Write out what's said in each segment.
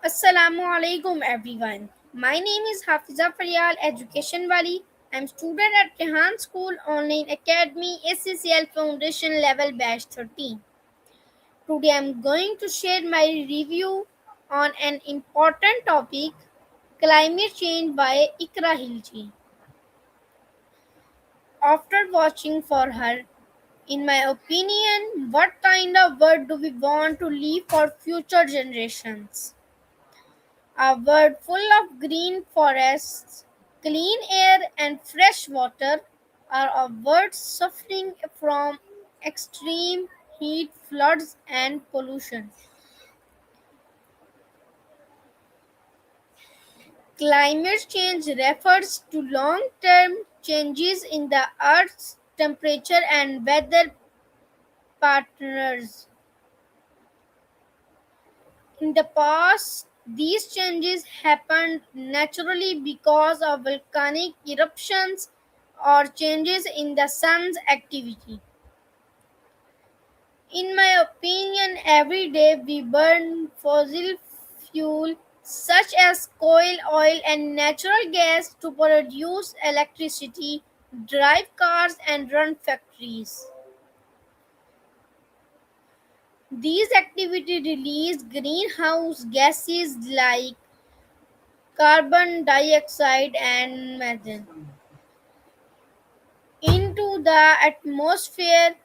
Assalamu alaikum everyone. My name is Hafiza Faryal Education Wali. I'm student at Rehan School Online Academy ACCL Foundation Level Batch 13. Today I'm going to share my review on an important topic, climate change by Ikra Hilji. After watching for her, in my opinion, what kind of world do we want to leave for future generations? A world full of green forests, clean air, and fresh water, or a world suffering from extreme heat, floods, and pollution. Climate change refers to long term changes in the Earth's temperature and weather patterns. In the past, these changes happened naturally because of volcanic eruptions or changes in the sun's activity. In my opinion, every day we burn fossil fuel such as coal, oil, and natural gas to produce electricity, drive cars, and run factories. These activities release greenhouse gases like carbon dioxide and methane into the atmosphere.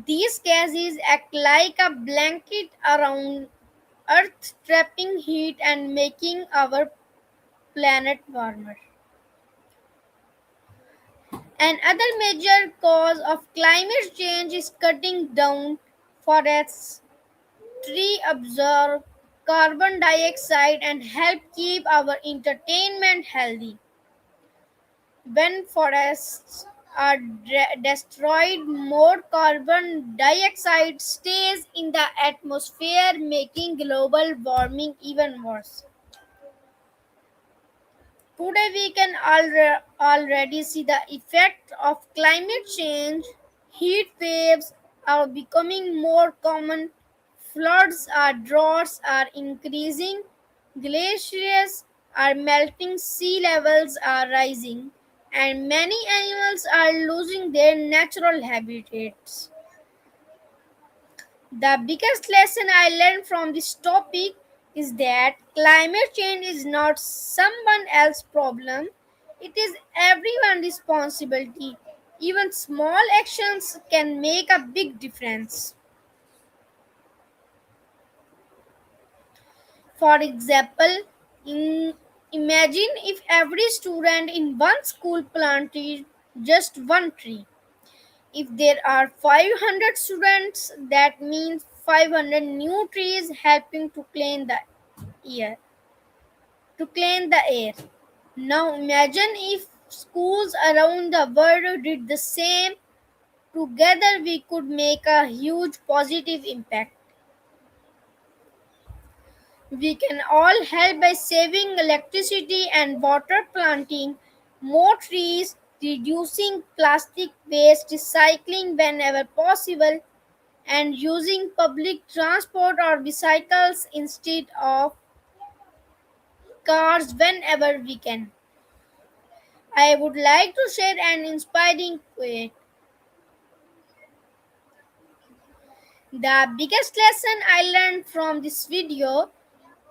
These gases act like a blanket around Earth, trapping heat and making our planet warmer. Another major cause of climate change is cutting down forests. Trees absorb carbon dioxide and help keep our entertainment healthy. When forests are destroyed, more carbon dioxide stays in the atmosphere, making global warming even worse. Today, we can already see the effect of climate change. Heat waves are becoming more common, floods or droughts are increasing, glaciers are melting, sea levels are rising, and many animals are losing their natural habitats. The biggest lesson I learned from this topic is that climate change is not someone else's problem, it is everyone's responsibility. Even small actions can make a big difference. For example, in, imagine if every student in one school planted just one tree. If there are 500 students, that means 500 new trees helping air to clean the air. Now imagine if schools around the world did the same. Together we could make a huge positive impact. We can all help by saving electricity and water, planting more trees, reducing plastic waste, recycling whenever possible, and using public transport or bicycles instead of cars whenever we can. I would like to share an inspiring quote. The biggest lesson I learned from this video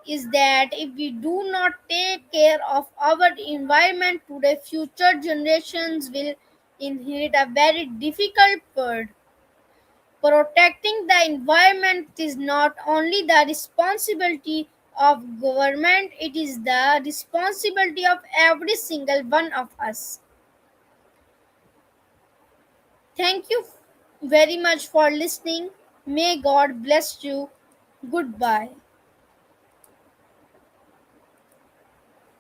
is that if we do not take care of our environment today, future generations will inherit a very difficult world. Protecting the environment is not only the responsibility of government, it is the responsibility of every single one of us. Thank you very much for listening. May God bless you. Goodbye.